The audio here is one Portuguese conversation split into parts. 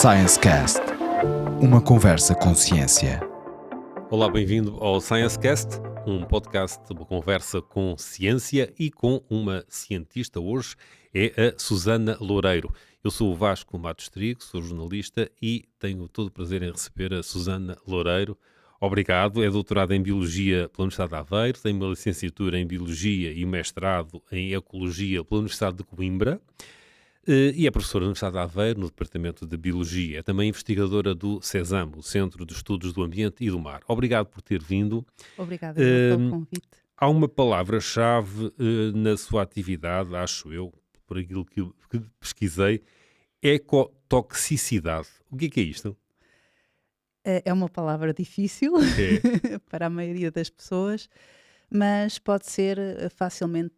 Science Cast, uma conversa com ciência. Olá, bem-vindo ao Science Cast, um podcast, uma conversa com ciência e com uma cientista. Hoje é a Susana Loureiro. Eu sou o Vasco Matos Trigo, sou jornalista e tenho todo o prazer em receber a Susana Loureiro. Obrigado, é doutorada em Biologia pela Universidade de Aveiro, tem uma licenciatura em Biologia e mestrado em Ecologia pela Universidade de Coimbra. E é professora da Universidade de Aveiro, no Departamento de Biologia. É também investigadora do CESAM, o Centro de Estudos do Ambiente e do Mar. Obrigado por ter vindo. Obrigada pelo convite. Há uma palavra-chave na sua atividade, acho eu, por aquilo que pesquisei, ecotoxicidade. O que é isto? É uma palavra difícil para a maioria das pessoas, mas pode ser facilmente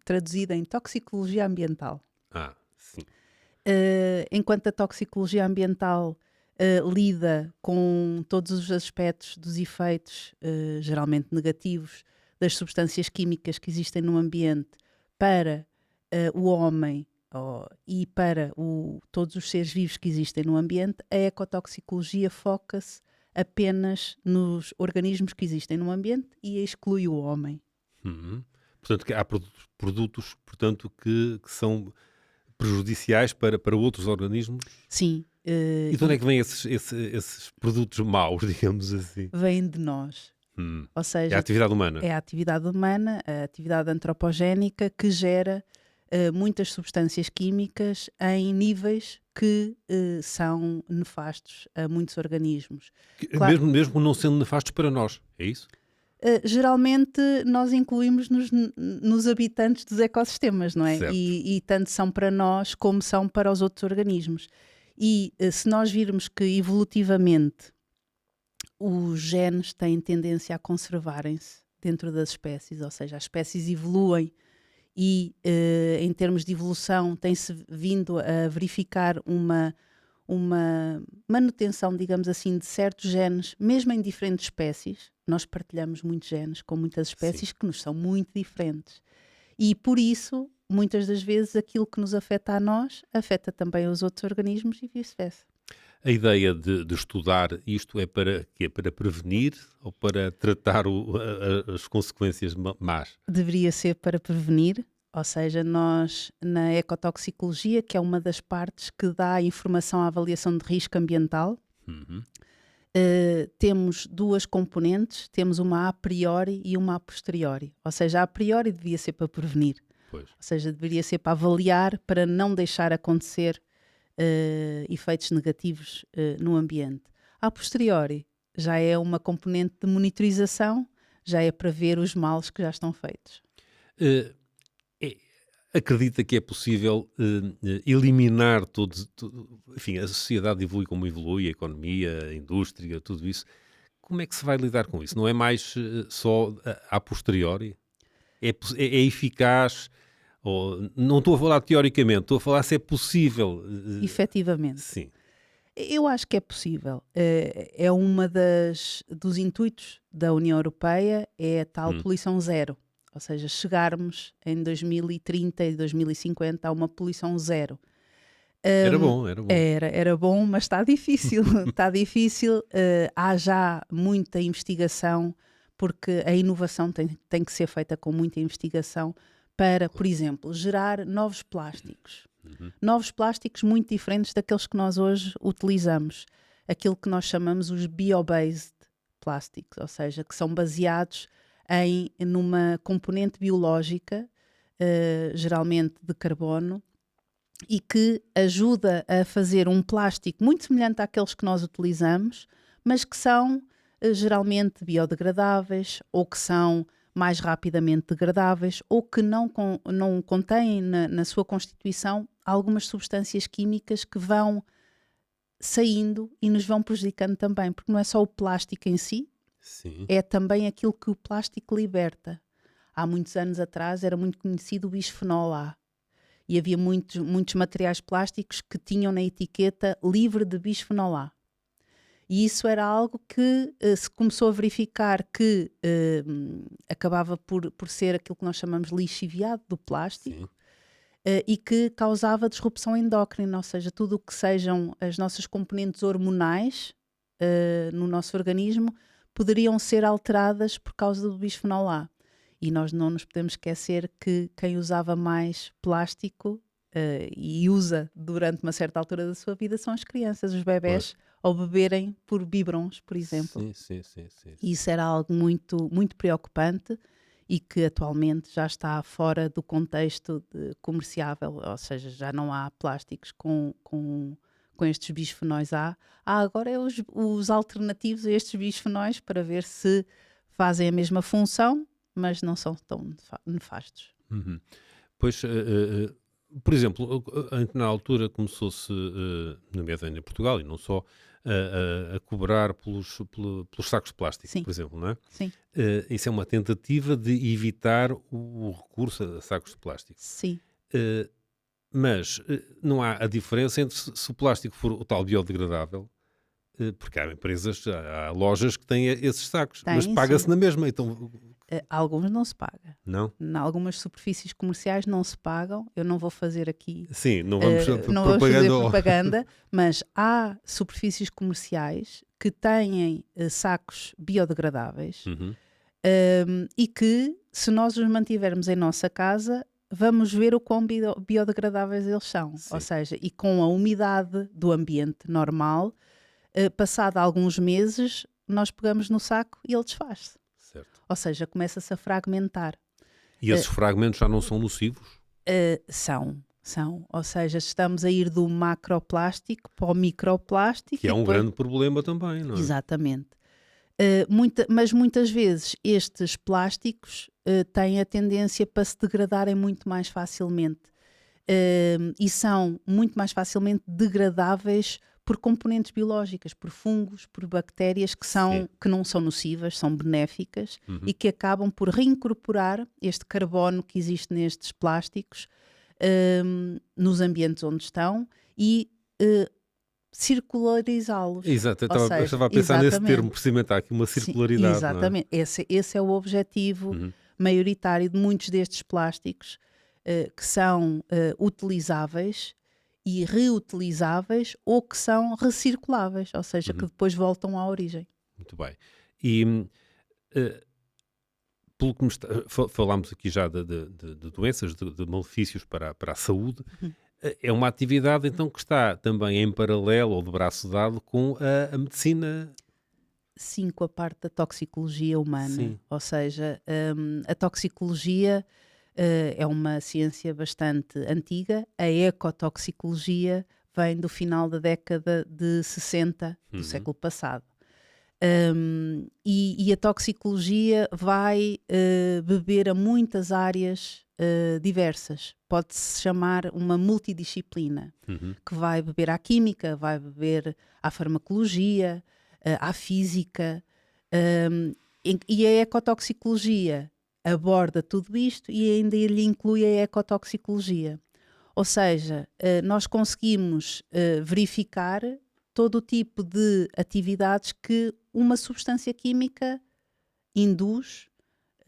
traduzida em toxicologia ambiental. Sim. Enquanto a toxicologia ambiental lida com todos os aspectos dos efeitos, geralmente negativos, das substâncias químicas que existem no ambiente para o homem e para todos os seres vivos que existem no ambiente, a ecotoxicologia foca-se apenas nos organismos que existem no ambiente e exclui o homem. Portanto, há produtos portanto, que são prejudiciais para outros organismos? Sim. E de onde é que vêm esses produtos maus, digamos assim? Vêm de nós. Ou seja, é a atividade humana? É a atividade humana, a atividade antropogénica que gera muitas substâncias químicas em níveis que são nefastos a muitos organismos. Claro, mesmo não sendo nefastos para nós, é isso? Geralmente nós incluímos nos habitantes dos ecossistemas, não é? E tanto são para nós como são para os outros organismos. E se nós virmos que evolutivamente os genes têm tendência a conservarem-se dentro das espécies, ou seja, as espécies evoluem e em termos de evolução tem-se vindo a verificar uma manutenção, digamos assim, de certos genes, mesmo em diferentes espécies. Nós partilhamos muitos genes com muitas espécies que nos são muito diferentes. E por isso, muitas das vezes, aquilo que nos afeta a nós, afeta também os outros organismos e vice-versa. A ideia de estudar isto é para quê? Para prevenir ou para tratar as consequências más? Deveria ser para prevenir. Ou seja, nós, na ecotoxicologia, que é uma das partes que dá informação à avaliação de risco ambiental, temos duas componentes, temos uma a priori e uma a posteriori. Ou seja, a priori devia ser para prevenir. Pois. Ou seja, deveria ser para avaliar, para não deixar acontecer efeitos negativos no ambiente. A posteriori já é uma componente de monitorização, já é para ver os males que já estão feitos. Acredita que é possível eliminar enfim, a sociedade evolui como evolui, a economia, a indústria, tudo isso. Como é que se vai lidar com isso? Não é mais só a posteriori? É eficaz? Não estou a falar teoricamente, estou a falar se é possível. Efetivamente. Sim. Eu acho que é possível. É uma dos intuitos da União Europeia, é a tal poluição zero. Ou seja, chegarmos em 2030 e 2050 a uma poluição zero. Era bom, era bom. Era bom, mas está difícil. Está difícil. Há já muita investigação, porque a inovação tem que ser feita com muita investigação para, por exemplo, gerar novos plásticos. Novos plásticos muito diferentes daqueles que nós hoje utilizamos. Aquilo que nós chamamos os bio-based plastics, ou seja, que são baseados numa componente biológica, geralmente de carbono, e que ajuda a fazer um plástico muito semelhante àqueles que nós utilizamos, mas que são geralmente biodegradáveis ou que são mais rapidamente degradáveis ou que não contêm na sua constituição algumas substâncias químicas que vão saindo e nos vão prejudicando também, porque não é só o plástico em si, Sim. é também aquilo que o plástico liberta. Há muitos anos atrás era muito conhecido o bisfenol A e havia muitos materiais plásticos que tinham na etiqueta livre de bisfenol A. E isso era algo que se começou a verificar que acabava por ser aquilo que nós chamamos de lixiviado do plástico. e que causava disrupção endócrina, ou seja, tudo o que sejam as nossas componentes hormonais no nosso organismo poderiam ser alteradas por causa do bisfenol A. E nós não nos podemos esquecer que quem usava mais plástico e usa durante uma certa altura da sua vida são as crianças, os bebés, ao beberem por biberons, por exemplo. Sim. E isso era algo muito, muito preocupante e que atualmente já está fora do contexto comerciável, ou seja, já não há plásticos com estes bisfenóis A. Há agora os alternativos a estes bisfenóis para ver se fazem a mesma função, mas não são tão nefastos. Uhum. Pois, por exemplo, na altura começou-se, nomeadamente em Portugal e não só, a cobrar pelos sacos de plástico, Sim. por exemplo, não é? Sim. Isso é uma tentativa de evitar o recurso a sacos de plástico. Sim. Mas não há a diferença entre se o plástico for o tal biodegradável, porque há empresas, há lojas que têm esses sacos, mas paga-se na mesma, então... Alguns não se paga. Não? Em algumas superfícies comerciais não se pagam. Eu não vou fazer aqui... Sim, não vamos não vamos fazer propaganda, mas há superfícies comerciais que têm sacos biodegradáveis e que, se nós os mantivermos em nossa casa, vamos ver o quão biodegradáveis eles são. Sim. Ou seja, e com a umidade do ambiente normal, passado alguns meses, nós pegamos no saco e ele desfaz-se. Certo. Ou seja, começa-se a fragmentar. E esses fragmentos já não são nocivos? São. Ou seja, estamos a ir do macroplástico para o microplástico. Que é um grande problema também, não é? Exatamente. Mas muitas vezes estes plásticos têm a tendência para se degradarem muito mais facilmente e são muito mais facilmente degradáveis por componentes biológicas, por fungos, por bactérias que não são nocivas, são benéficas e que acabam por reincorporar este carbono que existe nestes plásticos nos ambientes onde estão e circularizá-los. Exato, eu estava a pensar nesse termo, por cimentar aqui uma circularidade. Sim, exatamente, não é? Esse é o objetivo maioritário de muitos destes plásticos que são utilizáveis e reutilizáveis ou que são recirculáveis, ou seja, que depois voltam à origem. Muito bem. E pelo que falámos aqui já de doenças, de malefícios para a saúde, é uma atividade então que está também em paralelo ou de braço dado com a medicina. Sim, com a parte da toxicologia humana. Sim. Ou seja, a toxicologia é uma ciência bastante antiga. A ecotoxicologia vem do final da década de 60 do século passado. E a toxicologia vai beber a muitas áreas diversas. Pode-se chamar uma multidisciplina, que vai beber à química, vai beber à farmacologia, à física, e a ecotoxicologia aborda tudo isto e ainda lhe inclui a ecotoxicologia. Ou seja, nós conseguimos verificar todo o tipo de atividades que uma substância química induz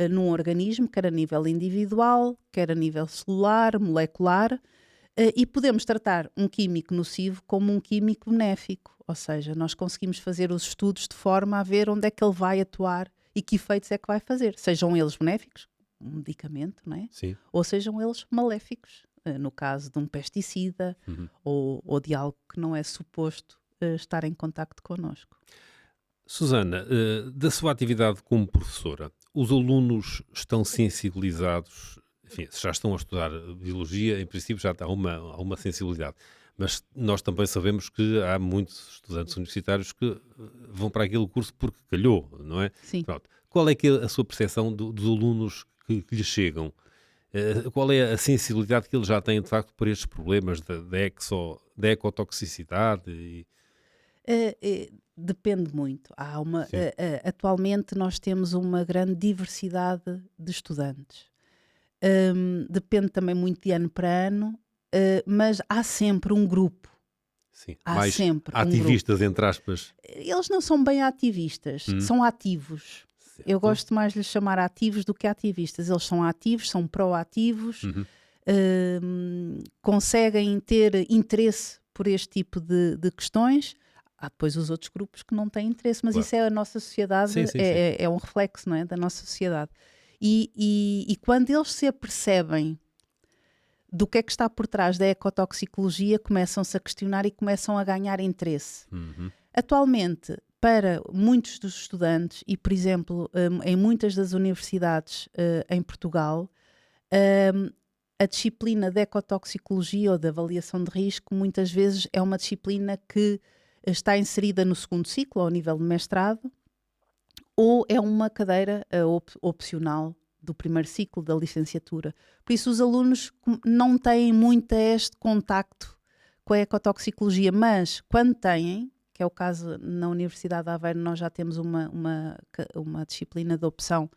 num organismo, quer a nível individual, quer a nível celular, molecular, e podemos tratar um químico nocivo como um químico benéfico. Ou seja, nós conseguimos fazer os estudos de forma a ver onde é que ele vai atuar e que efeitos é que vai fazer. Sejam eles benéficos, um medicamento, não é? Sim. Ou sejam eles maléficos, no caso de um pesticida ou de algo que não é suposto estar em contacto connosco. Susana, da sua atividade como professora, os alunos estão sensibilizados? Enfim, se já estão a estudar biologia, em princípio já há uma sensibilidade. Mas nós também sabemos que há muitos estudantes universitários que vão para aquele curso porque calhou, não é? Sim. Pronto. Qual é que é a sua percepção dos alunos que lhes chegam? Qual é a sensibilidade que eles já têm, de facto, para estes problemas da ecotoxicidade? Depende muito. Atualmente nós temos uma grande diversidade de estudantes. Depende também muito de ano para ano, mas há sempre um grupo. Sim, Há mais sempre ativistas, entre aspas. Eles não são bem ativistas, são ativos. Certo. Eu gosto mais de lhes chamar ativos do que ativistas. Eles são ativos, são proativos, conseguem ter interesse por este tipo de questões. Há depois os outros grupos que não têm interesse, mas Claro. isso é a nossa sociedade, Sim, sim, é um reflexo, não é, da nossa sociedade. E quando eles se apercebem do que é que está por trás da ecotoxicologia, começam-se a questionar e começam a ganhar interesse. Atualmente, para muitos dos estudantes, e por exemplo, em muitas das universidades em Portugal, a disciplina de ecotoxicologia ou de avaliação de risco muitas vezes é uma disciplina que está inserida no segundo ciclo, ao nível de mestrado, ou é uma cadeira opcional do primeiro ciclo da licenciatura. Por isso os alunos não têm muito este contacto com a ecotoxicologia, mas quando têm, que é o caso na Universidade de Aveiro, nós já temos uma disciplina de opção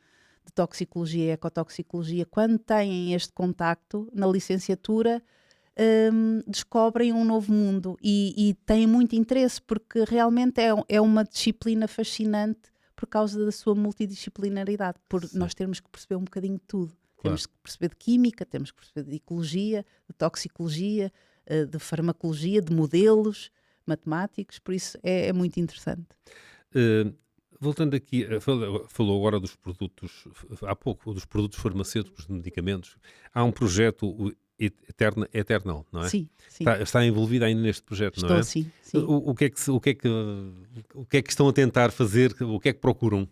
de toxicologia e ecotoxicologia, quando têm este contacto na licenciatura, descobrem um novo mundo e têm muito interesse, porque realmente é uma disciplina fascinante por causa da sua multidisciplinaridade, por nós termos que perceber um bocadinho de tudo. Claro. Temos que perceber de química, temos que perceber de ecologia, de toxicologia, de farmacologia, de modelos matemáticos, por isso é muito interessante. Voltando aqui, falou agora dos produtos, há pouco, dos produtos farmacêuticos, de medicamentos. Há um projeto, o Eternal, não é? Sim, sim. Está envolvida ainda neste projeto, não é? Estou, sim. O que é que estão a tentar fazer? O que é que procuram?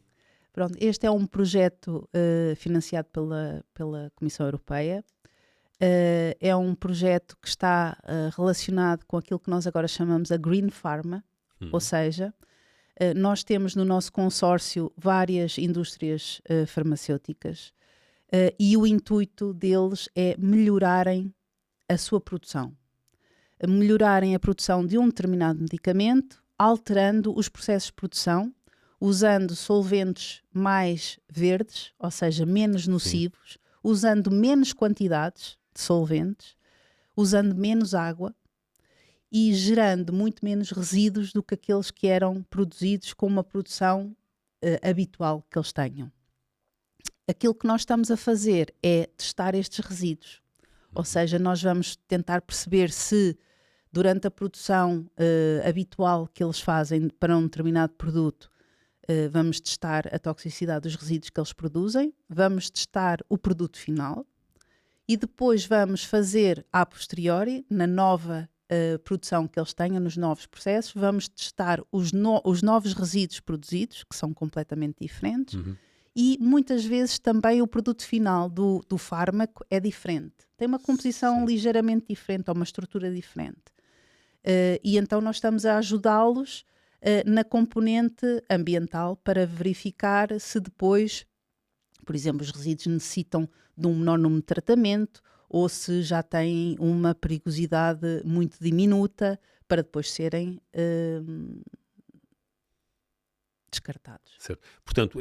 Pronto, este é um projeto financiado pela Comissão Europeia. É um projeto que está relacionado com aquilo que nós agora chamamos a Green Pharma, ou seja, nós temos no nosso consórcio várias indústrias farmacêuticas e o intuito deles é melhorarem a sua produção. Melhorarem a produção de um determinado medicamento, alterando os processos de produção, usando solventes mais verdes, ou seja, menos nocivos, usando menos quantidades de solventes, usando menos água e gerando muito menos resíduos do que aqueles que eram produzidos com uma produção habitual que eles tenham. Aquilo que nós estamos a fazer é testar estes resíduos, ou seja, nós vamos tentar perceber se durante a produção habitual que eles fazem para um determinado produto, vamos testar a toxicidade dos resíduos que eles produzem, vamos testar o produto final e depois vamos fazer a posteriori, na nova produção que eles tenham, nos novos processos, vamos testar os novos resíduos produzidos, que são completamente diferentes, e muitas vezes também o produto final do fármaco é diferente. Tem uma composição ligeiramente diferente, ou uma estrutura diferente. E então nós estamos a ajudá-los na componente ambiental para verificar se depois, por exemplo, os resíduos necessitam de um menor número de tratamento ou se já têm uma perigosidade muito diminuta para depois serem descartados. Certo. Portanto,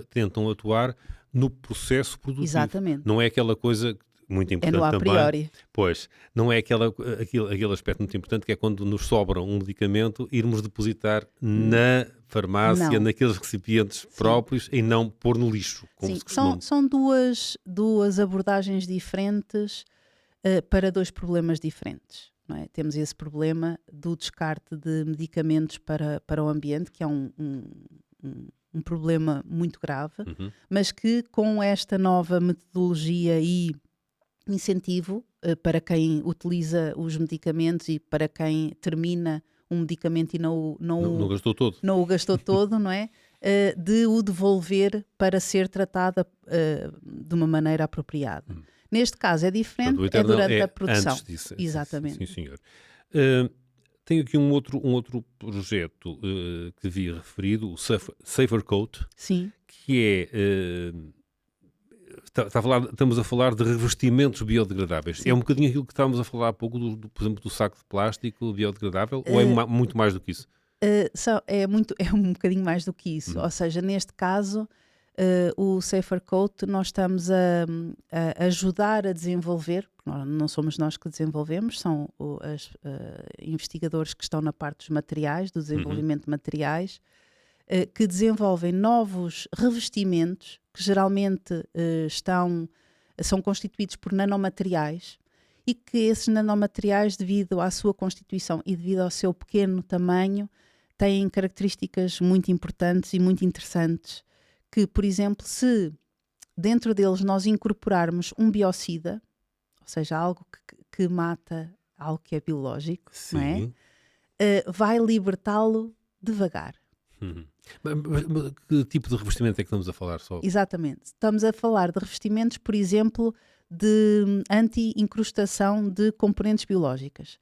tentam atuar no processo produtivo. Exatamente. Não é aquela coisa muito importante no a também. priori. Pois, não é aquele aspecto muito importante que é quando nos sobra um medicamento, irmos depositar na farmácia, Não. naqueles recipientes próprios e não pôr no lixo. Como Sim, se costuma. são duas abordagens diferentes para dois problemas diferentes. Não é? Temos esse problema do descarte de medicamentos para o ambiente, que é um problema muito grave, mas que com esta nova metodologia e incentivo para quem utiliza os medicamentos e para quem termina um medicamento e não gastou todo. Não o gastou todo, não é? De o devolver para ser tratado de uma maneira apropriada. Neste caso é diferente, Portanto, é durante a produção. Antes disso. Exatamente. Sim, senhor. Tenho aqui um outro projeto que vi referido, o Safer Coat, Sim. que é... estamos a falar de revestimentos biodegradáveis. Sim. É um bocadinho aquilo que estávamos a falar há pouco, por exemplo, do saco de plástico biodegradável, ou é muito mais do que isso? É um bocadinho mais do que isso. Ou seja, neste caso, o Safer Coat, nós estamos a ajudar a desenvolver, não somos nós que desenvolvemos, são os investigadores que estão na parte dos materiais, do desenvolvimento de materiais, que desenvolvem novos revestimentos que geralmente estão são constituídos por nanomateriais e que esses nanomateriais, devido à sua constituição e devido ao seu pequeno tamanho, têm características muito importantes e muito interessantes, que, por exemplo, se dentro deles nós incorporarmos um biocida, ou seja, algo que mata algo que é biológico, não é? Vai libertá-lo devagar. Mas que tipo de revestimento é que estamos a falar só? Exatamente. Estamos a falar de revestimentos, por exemplo, de anti-incrustação de componentes biológicas.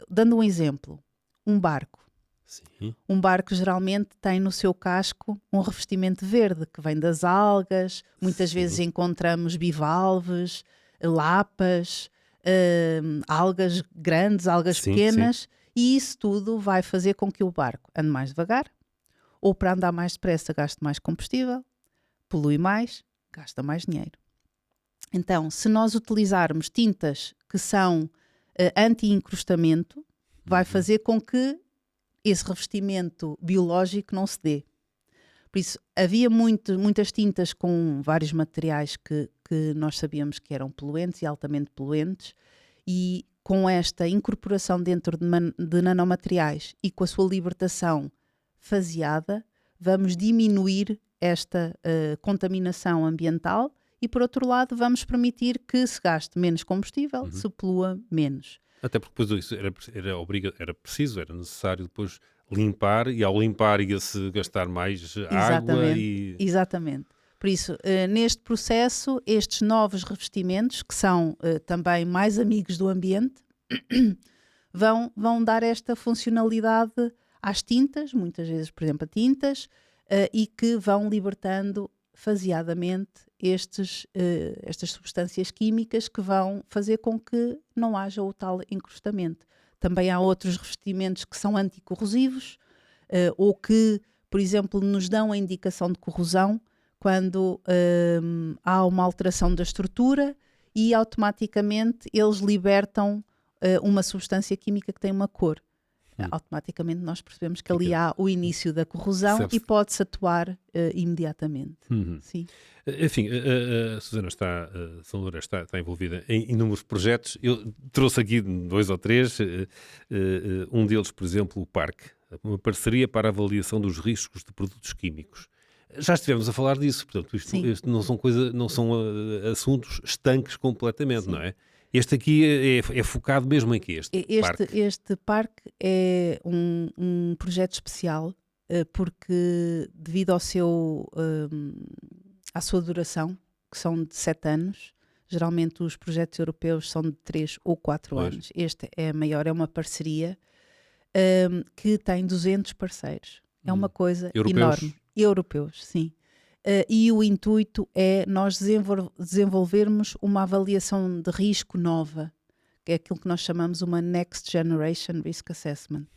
Dando um exemplo, um barco. Sim. Um barco geralmente tem no seu casco um revestimento verde que vem das algas. Muitas vezes encontramos bivalves, lapas, algas grandes, algas pequenas, e isso tudo vai fazer com que o barco ande mais devagar, ou para andar mais depressa gaste mais combustível, polui mais, gasta mais dinheiro. Então, se nós utilizarmos tintas que são anti-encrustamento, vai fazer com que esse revestimento biológico não se dê. Por isso, havia muitas tintas com vários materiais que nós sabíamos que eram poluentes e altamente poluentes, e com esta incorporação dentro de nanomateriais e com a sua libertação faseada, vamos diminuir esta contaminação ambiental e, por outro lado, vamos permitir que se gaste menos combustível, se polua menos. Até porque depois isso era necessário depois limpar, e ao limpar ia-se gastar mais água. Exatamente. Por isso, neste processo, estes novos revestimentos, que são também mais amigos do ambiente, vão dar esta funcionalidade às tintas, muitas vezes, por exemplo, a tintas, e que vão libertando faseadamente estas substâncias químicas que vão fazer com que não haja o tal encrustamento. Também há outros revestimentos que são anticorrosivos, ou que, por exemplo, nos dão a indicação de corrosão quando há uma alteração da estrutura e automaticamente eles libertam uma substância química que tem uma cor. Automaticamente nós percebemos que ali há o início da corrosão e pode-se atuar imediatamente. Sim. Enfim, a Susana São Loureiro está envolvida em inúmeros projetos. Eu trouxe aqui 2 ou 3. Um deles, por exemplo, o PARC, uma parceria para a avaliação dos riscos de produtos químicos. Já estivemos a falar disso, portanto, isto não são assuntos estanques completamente, não é? Este aqui é focado mesmo em quê? Este parque é um projeto especial porque, devido à sua duração, que são de 7 anos, geralmente os projetos europeus são de 3 ou 4 anos. Este é maior, é uma parceria que tem 200 parceiros. É uma coisa enorme. Europeus, sim. E o intuito é nós desenvolvermos uma avaliação de risco nova, que é aquilo que nós chamamos uma Next Generation Risk Assessment.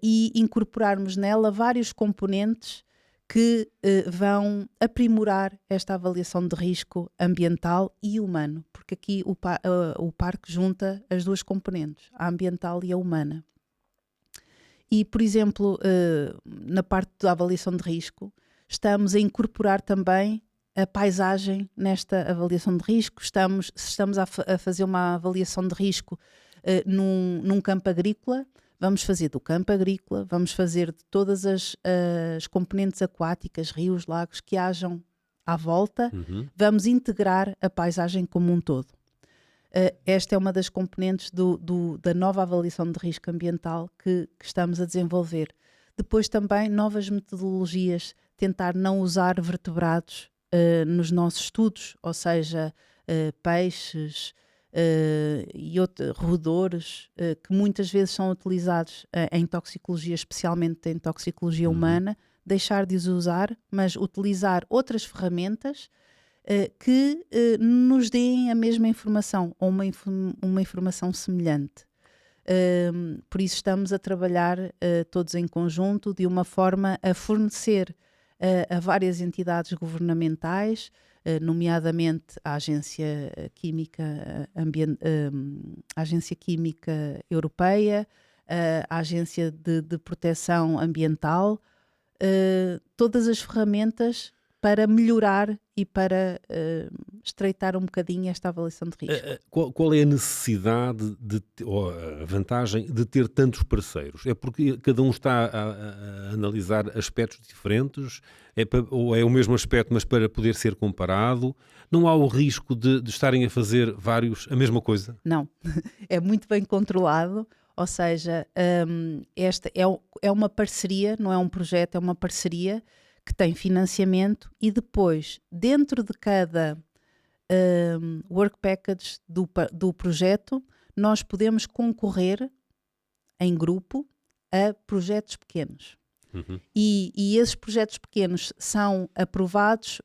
E incorporarmos nela vários componentes que vão aprimorar esta avaliação de risco ambiental e humano, porque aqui o parque junta as duas componentes, a ambiental e a humana. E, por exemplo, na parte da avaliação de risco, estamos a incorporar também a paisagem nesta avaliação de risco. Estamos a fazer uma avaliação de risco num campo agrícola, vamos fazer do campo agrícola, vamos fazer de todas as componentes aquáticas, rios, lagos que hajam à volta, vamos integrar a paisagem como um todo. Esta é uma das componentes da nova avaliação de risco ambiental que estamos a desenvolver. Depois também novas metodologias, tentar não usar vertebrados nos nossos estudos, ou seja, peixes e roedores que muitas vezes são utilizados em toxicologia, especialmente em toxicologia humana, deixar de os usar, mas utilizar outras ferramentas que nos deem a mesma informação ou uma informação semelhante. Por isso estamos a trabalhar todos em conjunto de uma forma a fornecer a várias entidades governamentais, nomeadamente a Agência Química Europeia, a Agência de Proteção Ambiental, todas as ferramentas para melhorar e para estreitar um bocadinho esta avaliação de risco. Qual é a necessidade ou a vantagem de ter tantos parceiros? É porque cada um está a analisar aspectos diferentes? Ou é o mesmo aspecto, mas para poder ser comparado? Não há o risco de estarem a fazer vários a mesma coisa? Não, é muito bem controlado, ou seja, esta é uma parceria, não é um projeto, é uma parceria que tem financiamento e depois, dentro de cada work package do projeto, nós podemos concorrer em grupo a projetos pequenos. Uhum. E esses projetos pequenos são aprovados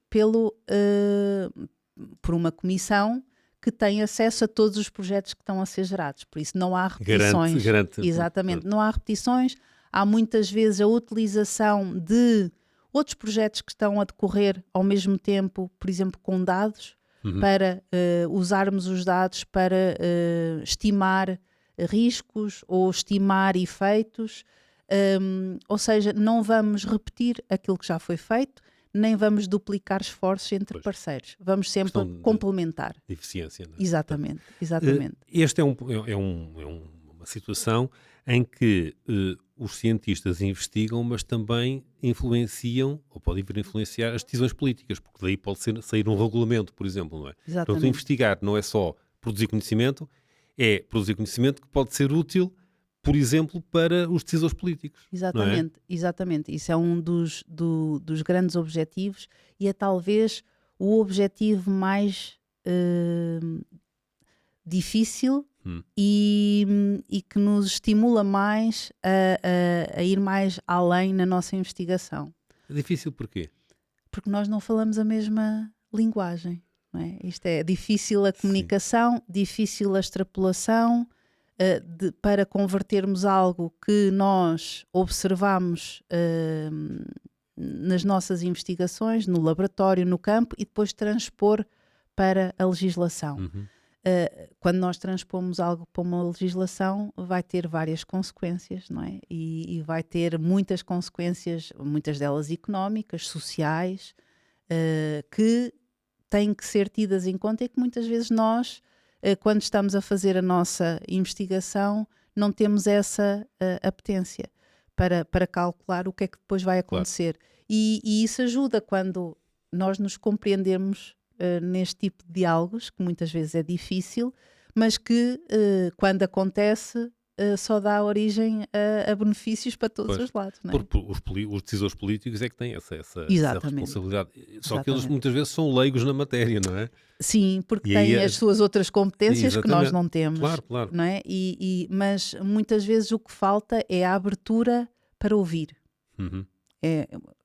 por uma comissão que tem acesso a todos os projetos que estão a ser gerados. Por isso não há repetições. Garante. Exatamente, não há repetições. Há muitas vezes a utilização de outros projetos que estão a decorrer ao mesmo tempo, por exemplo, com dados, para usarmos os dados para estimar riscos ou estimar efeitos. Ou seja, não vamos repetir aquilo que já foi feito, nem vamos duplicar esforços entre parceiros. Vamos sempre complementar. De eficiência, não é? Exatamente. Esta é uma situação em que os cientistas investigam, mas também influenciam, ou podem vir a influenciar, as decisões políticas, porque daí pode sair um regulamento, por exemplo, não é? Exatamente. Portanto, investigar não é só produzir conhecimento, é produzir conhecimento que pode ser útil, por exemplo, para os decisores políticos. Exatamente, exatamente. Isso é um dos grandes objetivos e é talvez o objetivo mais difícil e que nos estimula mais a ir mais além na nossa investigação. É difícil porquê? Porque nós não falamos a mesma linguagem, não é? Isto é difícil a comunicação, difícil a extrapolação, para convertermos algo que nós observamos nas nossas investigações, no laboratório, no campo, e depois transpor para a legislação. Quando nós transpomos algo para uma legislação, vai ter várias consequências, não é? E vai ter muitas consequências, muitas delas económicas, sociais, que têm que ser tidas em conta e que muitas vezes nós, quando estamos a fazer a nossa investigação, não temos essa apetência para calcular o que é que depois vai acontecer. Claro. E isso ajuda quando nós nos compreendemos neste tipo de diálogos, que muitas vezes é difícil, mas que quando acontece só dá origem a benefícios para todos os lados. Não é? Porque os decisores políticos é que têm essa responsabilidade. Só que eles muitas vezes são leigos na matéria, não é? Sim, porque têm as suas outras competências que nós não temos. Claro. Não é? Mas muitas vezes o que falta é a abertura para ouvir.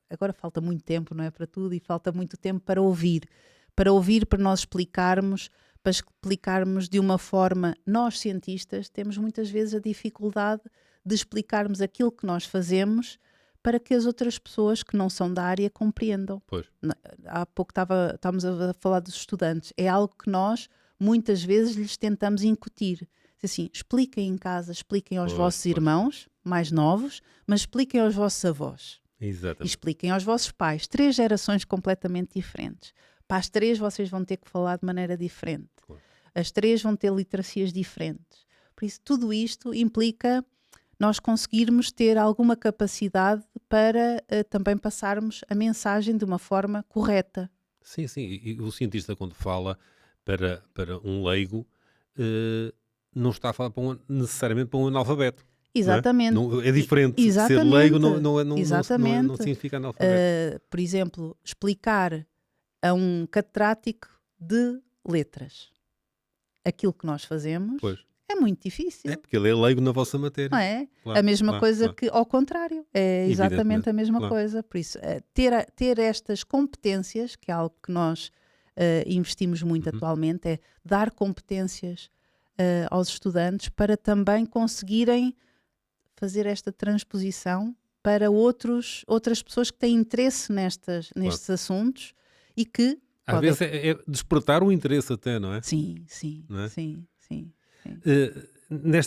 Agora falta muito tempo, não é, para tudo, e falta muito tempo para ouvir, para nós explicarmos, para explicarmos de uma forma. Nós, cientistas, temos muitas vezes a dificuldade de explicarmos aquilo que nós fazemos para que as outras pessoas que não são da área compreendam. Pois. Há pouco estávamos a falar dos estudantes. É algo que nós, muitas vezes, lhes tentamos incutir. Assim, expliquem em casa, expliquem aos vossos irmãos mais novos, mas expliquem aos vossos avós. Exatamente. E expliquem aos vossos pais. 3 gerações completamente diferentes. Para as 3 vocês vão ter que falar de maneira diferente. Claro. As 3 vão ter literacias diferentes. Por isso, tudo isto implica nós conseguirmos ter alguma capacidade para também passarmos a mensagem de uma forma correta. Sim. E o cientista, quando fala para um leigo, não está a falar necessariamente para um analfabeto. Exatamente. Não é diferente. Ser leigo não significa analfabeto. Por exemplo, explicar a um catedrático de letras aquilo que nós fazemos é muito difícil. É porque ele é leigo na vossa matéria. Não é? A mesma coisa que ao contrário. É exatamente a mesma coisa. Por isso, ter estas competências, que é algo que nós investimos muito atualmente, é dar competências aos estudantes para também conseguirem fazer esta transposição para outras pessoas que têm interesse nestes assuntos e que... Às vezes é despertar o interesse até, não é? Sim. Na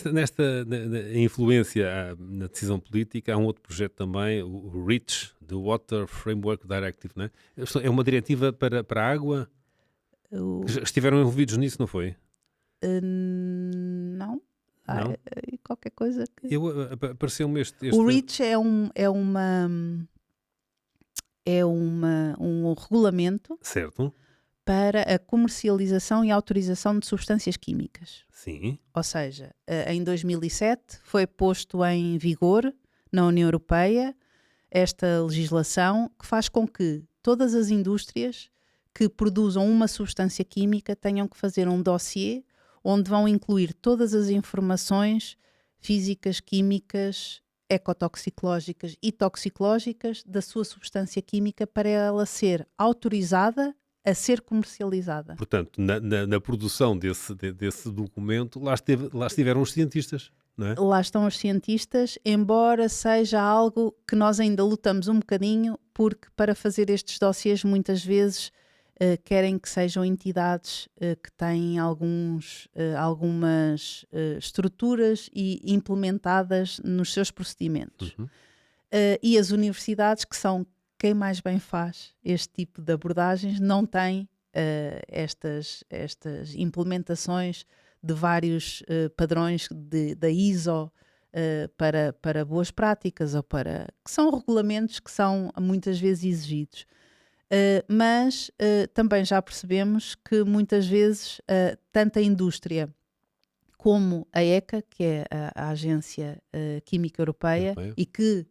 influência na decisão política, há um outro projeto também, o REACH, the Water Framework Directive, não é? É uma diretiva para a água? Estiveram envolvidos nisso, não foi? Não. Não? Qualquer coisa que... Apareceu-me este... O REACH um regulamento Certo. para a comercialização e autorização de substâncias químicas. Sim. Ou seja, em 2007 foi posto em vigor na União Europeia esta legislação que faz com que todas as indústrias que produzam uma substância química tenham que fazer um dossiê onde vão incluir todas as informações físicas, químicas, ecotoxicológicas e toxicológicas da sua substância química para ela ser autorizada a ser comercializada. Portanto, na produção desse documento, lá estiveram os cientistas, não é? Lá estão os cientistas, embora seja algo que nós ainda lutamos um bocadinho, porque para fazer estes dossiês muitas vezes querem que sejam entidades que têm algumas estruturas e implementadas nos seus procedimentos. Uhum. E as universidades, que são quem mais bem faz este tipo de abordagens, não têm estas implementações de vários padrões da ISO para boas práticas, ou que são regulamentos que são muitas vezes exigidos. Mas também já percebemos que muitas vezes tanto a indústria como a ECA, que é a Agência Química Europeia, e que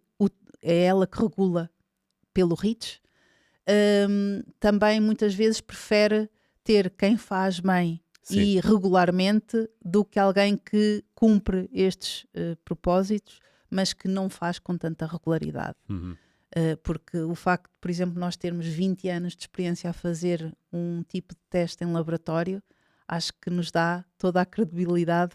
é ela que regula pelo REACH, também muitas vezes prefere ter quem faz bem Sim. e regularmente do que alguém que cumpre estes propósitos, mas que não faz com tanta regularidade. Uhum. Porque o facto de, por exemplo, nós termos 20 anos de experiência a fazer um tipo de teste em laboratório, acho que nos dá toda a credibilidade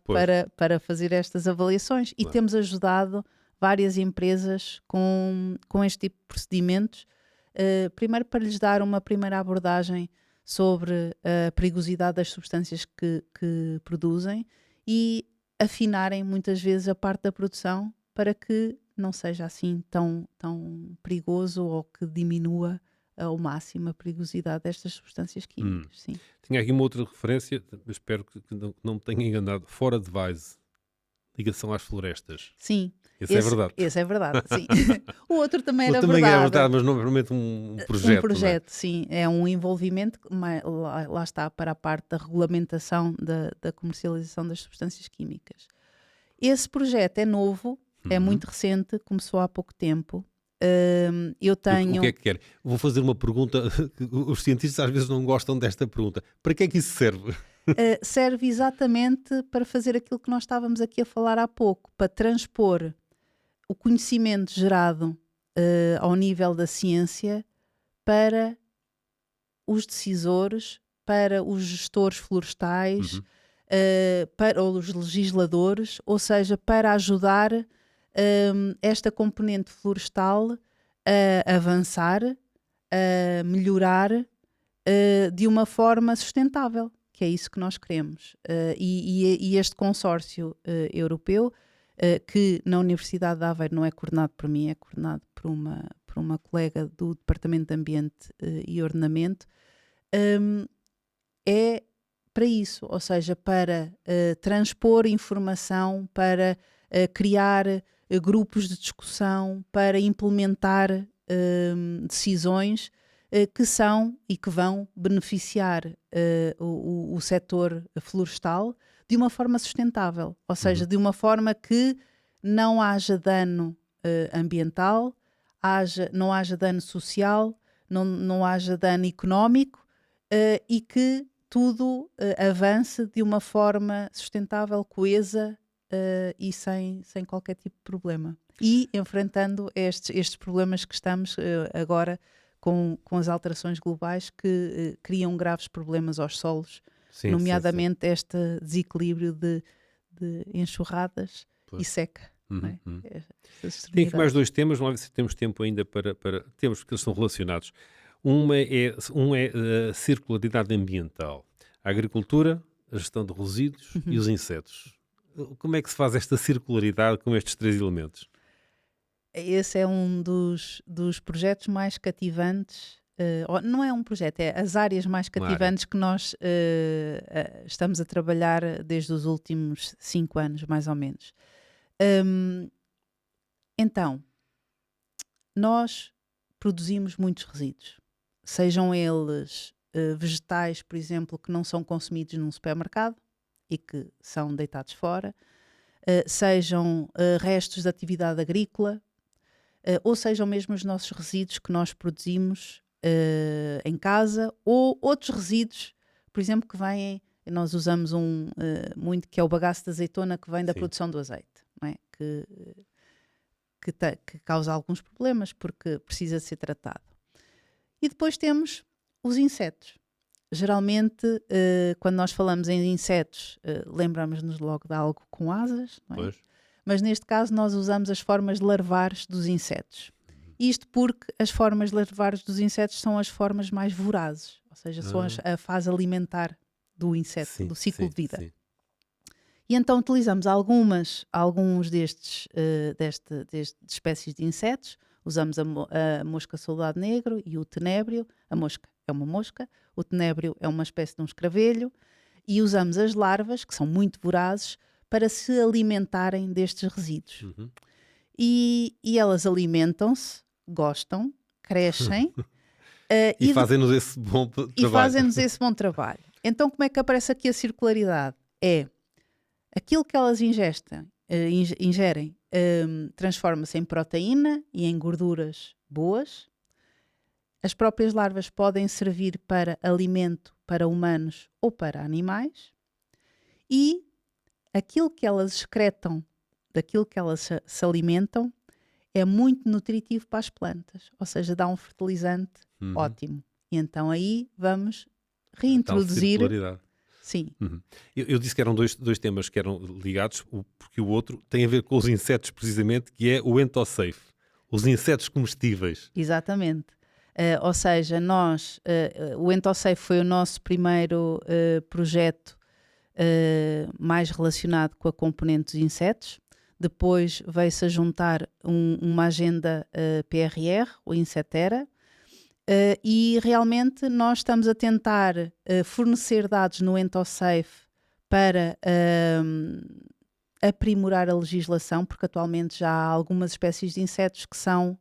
para fazer estas avaliações. E temos ajudado várias empresas com este tipo de procedimentos, primeiro para lhes dar uma primeira abordagem sobre a perigosidade das substâncias que produzem e afinarem muitas vezes a parte da produção para que não seja assim tão perigoso, ou que diminua ao máximo a perigosidade destas substâncias químicas. Sim. Tinha aqui uma outra referência, espero que não me tenha enganado. Fora Advice, ligação às florestas. Sim. Esse é verdade. Esse é verdade, sim. O outro também era também verdade. É verdade, mas não é realmente um projeto. Um projeto, não é? Sim. É um envolvimento, lá está, para a parte da regulamentação da comercialização das substâncias químicas. Esse projeto é novo, é muito recente, começou há pouco tempo. Eu tenho... O que é que quer? Vou fazer uma pergunta, os cientistas às vezes não gostam desta pergunta. Para que é que isso serve? Serve exatamente para fazer aquilo que nós estávamos aqui a falar há pouco, para transpor o conhecimento gerado ao nível da ciência para os decisores, para os gestores florestais, para os legisladores, ou seja, para ajudar esta componente florestal a avançar, a melhorar de uma forma sustentável, que é isso que nós queremos. E este consórcio europeu, que na Universidade de Aveiro não é coordenado por mim, é coordenado por uma colega do Departamento de Ambiente e Ordenamento, é para isso, ou seja, para transpor informação, para criar grupos de discussão, para implementar decisões que são e que vão beneficiar o setor florestal de uma forma sustentável, ou seja, de uma forma que não haja dano ambiental, não haja dano social, não haja dano económico, e que tudo avance de uma forma sustentável, coesa e sem qualquer tipo de problema. E enfrentando estes problemas que estamos agora com as alterações globais, que criam graves problemas aos solos, nomeadamente este desequilíbrio de enxurradas e seca. Tem aqui mais dois temas, vamos ver se temos tempo ainda para temos, porque eles são relacionados. Um é a circularidade ambiental, a agricultura, a gestão de resíduos e os insetos. Como é que se faz esta circularidade com estes três elementos? Esse é um dos projetos mais cativantes, não é um projeto, é as áreas mais Uma área. cativantes que nós estamos a trabalhar desde os últimos 5 anos, mais ou menos. Hum, então, nós produzimos muitos resíduos, sejam eles vegetais, por exemplo, que não são consumidos num supermercado e que são deitados fora, sejam restos de atividade agrícola, ou sejam mesmo os nossos resíduos que nós produzimos em casa, ou outros resíduos, por exemplo, que vêm, nós usamos muito, que é o bagaço de azeitona que vem da Sim. produção do azeite, não é? Que causa alguns problemas porque precisa de ser tratado. E depois temos os insetos. Geralmente, quando nós falamos em insetos, lembramos-nos logo de algo com asas, não é? Pois. Mas neste caso nós usamos as formas larvares dos insetos. Isto porque as formas larvares dos insetos são as formas mais vorazes, ou seja, são a fase alimentar do inseto, Sim, do ciclo sim, de vida. sim. E então utilizamos alguns destes espécies de insetos. Usamos a mosca soldado negro e o tenébrio. A mosca é uma mosca, o tenébrio é uma espécie de um escravelho, e usamos as larvas, que são muito vorazes, para se alimentarem destes resíduos. Uhum. E elas alimentam-se, gostam, crescem E fazem-nos esse bom trabalho. e fazem-nos esse bom trabalho. Então, como é que aparece aqui a circularidade? É aquilo que elas ingerem transforma-se em proteína e em gorduras boas. As próprias larvas podem servir para alimento para humanos ou para animais. E aquilo que elas excretam, daquilo que elas se alimentam, é muito nutritivo para as plantas. Ou seja, dá um fertilizante ótimo. E então aí vamos Tal reintroduzir... circularidade. Sim, Uhum. Eu disse que eram dois temas que eram ligados, porque o outro tem a ver com os insetos, precisamente, que é o entosafe. Os insetos comestíveis. exatamente. Ou seja, o Entosafe foi o nosso primeiro projeto mais relacionado com a componente dos insetos. Depois veio-se a juntar uma agenda PRR, o Insetera, e realmente nós estamos a tentar fornecer dados no Entosafe para aprimorar a legislação, porque atualmente já há algumas espécies de insetos que são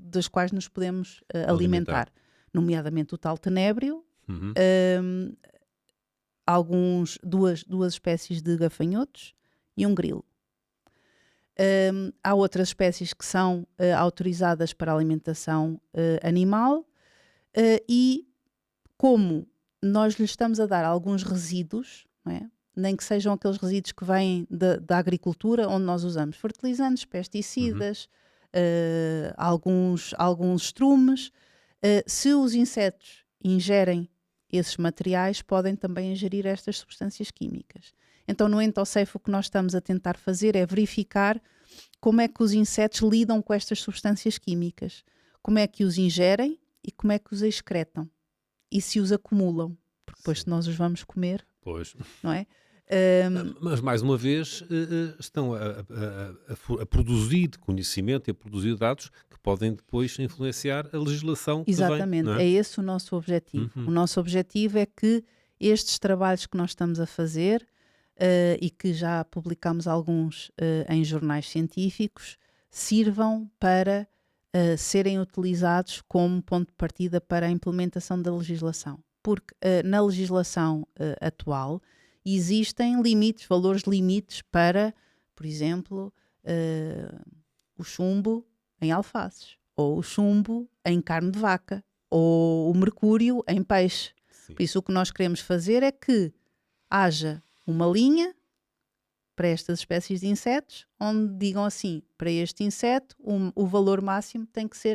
das quais nos podemos alimentar, nomeadamente o tal tenébrio, Uhum. duas espécies de gafanhotos e um grilo. Há outras espécies que são autorizadas para alimentação animal, e como nós lhes estamos a dar alguns resíduos, não é? Nem que sejam aqueles resíduos que vêm da agricultura, onde nós usamos fertilizantes, pesticidas, alguns estrumes. Se os insetos ingerem esses materiais, podem também ingerir estas substâncias químicas. Então, no Entosafe, o que nós estamos a tentar fazer é verificar como é que os insetos lidam com estas substâncias químicas, como é que os ingerem e como é que os excretam, e se os acumulam, porque depois, se nós os vamos comer, Pois. não é? Mas, mais uma vez, estão a produzir conhecimento e a produzir dados que podem depois influenciar a legislação que vem. Exatamente, Não é é? esse o nosso objetivo. O nosso objetivo é que estes trabalhos que nós estamos a fazer, e que já publicamos alguns em jornais científicos, sirvam para serem utilizados como ponto de partida para a implementação da legislação. Porque na legislação atual existem valores limites para, por exemplo, o chumbo em alfaces, ou o chumbo em carne de vaca, ou o mercúrio em peixe. Sim. Por isso o que nós queremos fazer é que haja uma linha para estas espécies de insetos, onde digam assim, para este inseto o valor máximo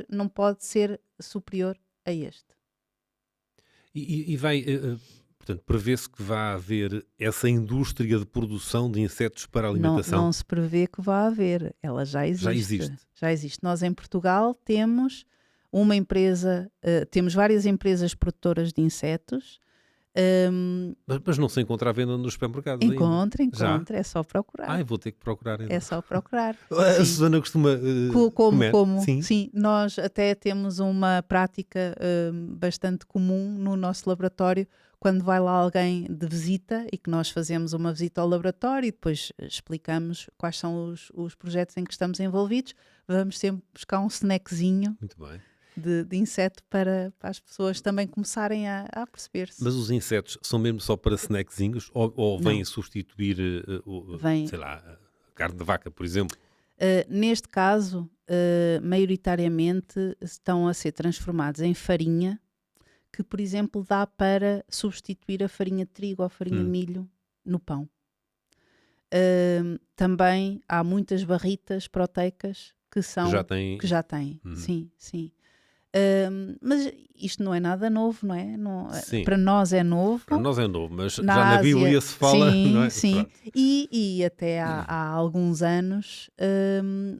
não pode ser superior a este. E vai, portanto, prevê-se que vai haver essa indústria de produção de insetos para alimentação? Não se prevê que vá haver, ela já existe. Já existe. Nós em Portugal temos uma empresa, temos várias empresas produtoras de insetos, Mas não se encontra à venda nos supermercados ainda. Encontra, é só procurar. Ai, vou ter que procurar ainda. É só procurar. A Sim. Susana costuma comer? Como? Sim. Sim, nós até temos uma prática bastante comum no nosso laboratório, quando vai lá alguém de visita e que nós fazemos uma visita ao laboratório e depois explicamos quais são os projetos em que estamos envolvidos, vamos sempre buscar um snackzinho Muito bem. de inseto para as pessoas também começarem a perceber-se. Mas os insetos são mesmo só para snackzinhos ou vêm Não. substituir, Vem. sei lá, a carne de vaca, por exemplo? Neste caso, maioritariamente estão a ser transformados em farinha, que, por exemplo, dá para substituir a farinha de trigo ou a farinha de milho no pão. Também há muitas barritas proteicas que já têm. Sim, sim. Mas isto não é nada novo, não é? Para nós é novo. Para nós é novo, mas Na já na Ásia, Bíblia se fala, sim, não é? sim. Pronto. E até há alguns anos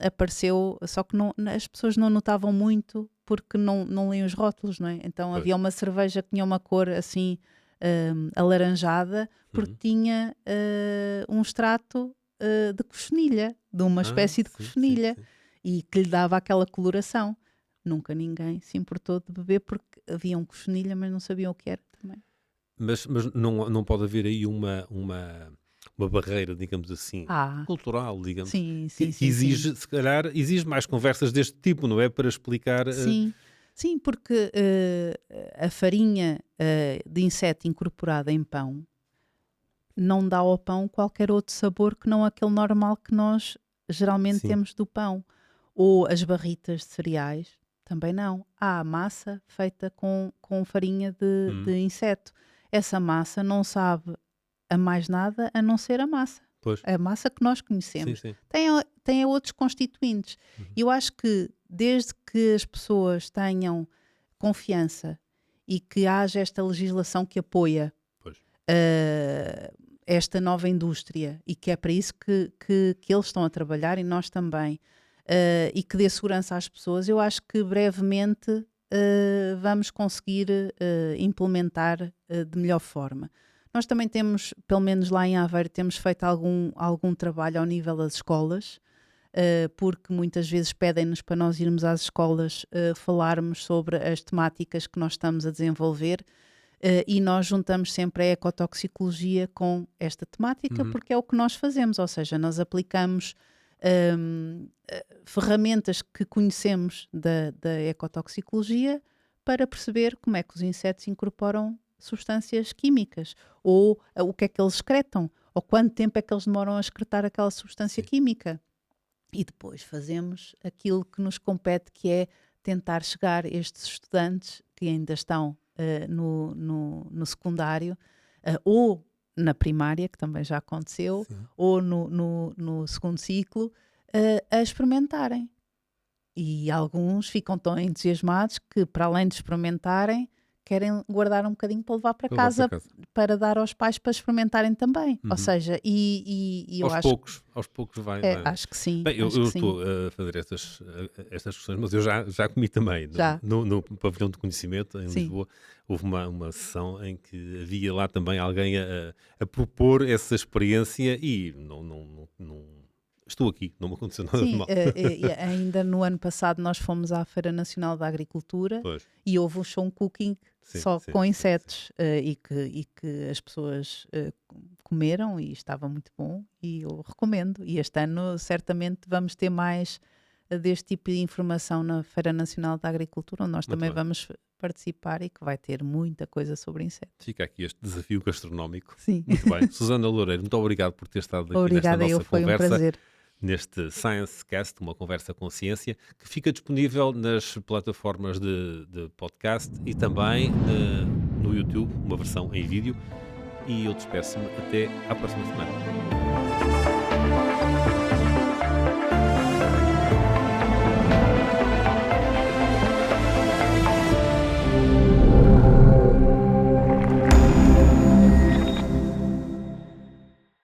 apareceu, só que as pessoas não notavam muito porque não liam os rótulos, não é? Então Pois. havia uma cerveja que tinha uma cor assim alaranjada porque tinha um extrato de cochonilha, de uma espécie de Sim, cochonilha, sim, sim. e que lhe dava aquela coloração. Nunca ninguém se importou de beber porque havia um cochonilha, mas não sabiam o que era também. Mas não pode haver aí uma barreira, digamos assim, cultural, digamos, Sim, que exige, se calhar, exige mais conversas deste tipo, não é? Para explicar... Sim, porque a farinha de inseto incorporada em pão não dá ao pão qualquer outro sabor que não aquele normal que nós geralmente temos do pão. Ou as barritas de cereais, também não. Há a massa feita com farinha de inseto. Essa massa não sabe a mais nada a não ser a massa. Pois. A massa que nós conhecemos. Sim. Tem outros constituintes. Eu acho que desde que as pessoas tenham confiança e que haja esta legislação que apoia esta nova indústria, e que é para isso que eles estão a trabalhar e nós também, e que dê segurança às pessoas, eu acho que brevemente vamos conseguir implementar de melhor forma. Nós também temos, pelo menos lá em Aveiro, temos feito algum trabalho ao nível das escolas, porque muitas vezes pedem-nos para nós irmos às escolas falarmos sobre as temáticas que nós estamos a desenvolver, e nós juntamos sempre a ecotoxicologia com esta temática, porque é o que nós fazemos, ou seja, nós aplicamos ferramentas que conhecemos da ecotoxicologia para perceber como é que os insetos incorporam substâncias químicas, ou o que é que eles excretam, ou quanto tempo é que eles demoram a excretar aquela substância química. E depois fazemos aquilo que nos compete, que é tentar chegar a estes estudantes que ainda estão no secundário, ou na primária, que também já aconteceu, ou no segundo ciclo, a experimentarem. E alguns ficam tão entusiasmados que, para além de experimentarem, querem guardar um bocadinho para levar para casa, para dar aos pais para experimentarem também. Ou seja, eu aos poucos vai. Acho que sim. Bem, eu estou a fazer estas questões, mas eu já comi também. No pavilhão de conhecimento, em Lisboa, houve uma sessão em que havia lá também alguém a propor essa experiência e não estou aqui, não me aconteceu nada de mal. Ainda no ano passado nós fomos à Feira Nacional da Agricultura e houve um show cooking com insetos, e que as pessoas comeram e estava muito bom, e eu recomendo. E este ano certamente vamos ter mais deste tipo de informação na Feira Nacional da Agricultura, onde nós também vamos participar, e que vai ter muita coisa sobre insetos. Fica aqui este desafio gastronómico. Sim. Muito bem. Susana Loureiro, muito obrigado por ter estado aqui nesta nossa foi conversa. Um prazer. Neste Science Cast, uma conversa com ciência, que fica disponível nas plataformas de podcast e também no YouTube, uma versão em vídeo. E eu despeço-me até à próxima semana.